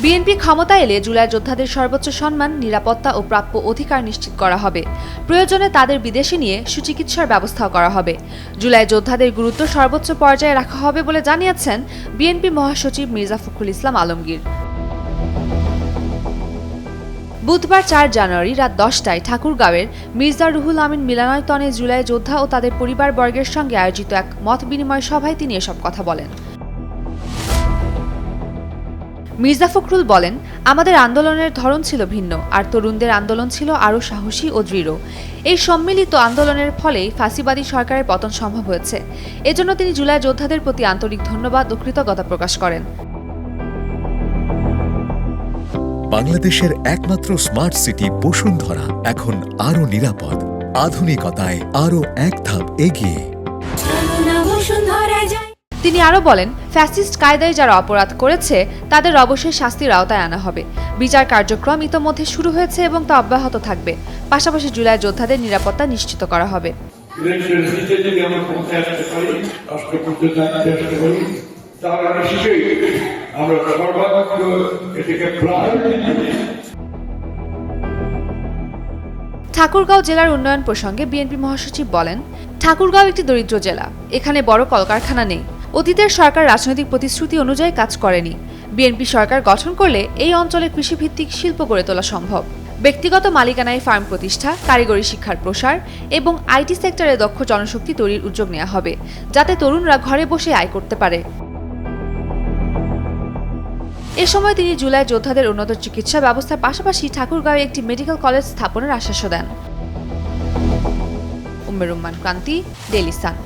BNP ক্ষমতায় এলে জুলাই যোদ্ধাদের সর্বোচ্চ সম্মান, নিরাপত্তা ও প্রাপ্য অধিকার নিশ্চিত করা হবে। প্রয়োজনে তাদের বিদেশে নিয়ে সুচিকিৎসার ব্যবস্থাও করা হবে। জুলাই যোদ্ধাদের গুরুত্ব সর্বোচ্চ পর্যায়ে রাখা হবে বলে জানিয়েছেন বিএনপি মহাসচিব মির্জা ফখরুল ইসলাম আলমগীর। বুধবার ৪ জানুয়ারি রাত ১০টায় ঠাকুরগাঁওয়ের মির্জা রুহুল আমিন মিলনায়তনে জুলাই যোদ্ধা ও তাদের পরিবারবর্গের সঙ্গে আয়োজিত এক মত বিনিময় সভায় তিনি এসব কথা বলেন। মির্জা ফখরুল বলেন, আমাদের আন্দোলনের ধরন ছিল ভিন্ন, আর তরুণদের আন্দোলন ছিল আরও সাহসী ও দৃঢ়। এই সম্মিলিত আন্দোলনের ফলেই ফাঁসিবাদী সরকারের পতন সম্ভব হয়েছে। এজন্য তিনি জুলাই যোদ্ধাদের প্রতি আন্তরিক ধন্যবাদ ও কৃতজ্ঞতা প্রকাশ করেন। বাংলাদেশের একমাত্র স্মার্ট সিটি বসুন্ধরা এখন আরো নিরাপদ, আধুনিকতায় আরো এক ধাপ এগিয়ে। তিনি আরও বলেন, ফ্যাসিস্ট কায়দায় যারা অপরাধ করেছে তাদের অবশ্যই শাস্তির আওতায় আনা হবে। বিচার কার্যক্রম ইতোমধ্যে শুরু হয়েছে এবং তা অব্যাহত থাকবে। পাশাপাশি জুলাই যোদ্ধাদের নিরাপত্তা নিশ্চিত করা হবে। ঠাকুরগাঁও জেলার উন্নয়ন প্রসঙ্গে বিএনপি মহাসচিব বলেন, ঠাকুরগাঁও একটি দরিদ্র জেলা। এখানে বড় কলকারখানা নেই। অতীতের সরকার রাজনৈতিক প্রতিশ্রুতি অনুযায়ী কাজ করেনি। বিএনপি সরকার গঠন করলে এই অঞ্চলে কৃষিভিত্তিক শিল্প গড়ে তোলা সম্ভব। ব্যক্তিগত মালিকানায় ফার্ম প্রতিষ্ঠা, কারিগরি শিক্ষার প্রসার এবং আইটি সেক্টরে দক্ষ জনশক্তি তৈরির উদ্যোগ নেওয়া হবে, যাতে তরুণরা ঘরে বসে আয় করতে পারে। এ সময় তিনি জুলাই যোদ্ধাদের উন্নত চিকিৎসা ব্যবস্থার পাশাপাশি ঠাকুরগাঁওয়ে একটি মেডিকেল কলেজ স্থাপনের আশ্বাসও দেন। উম্মে রুম্মান ক্রান্তি, ডেইলি সান।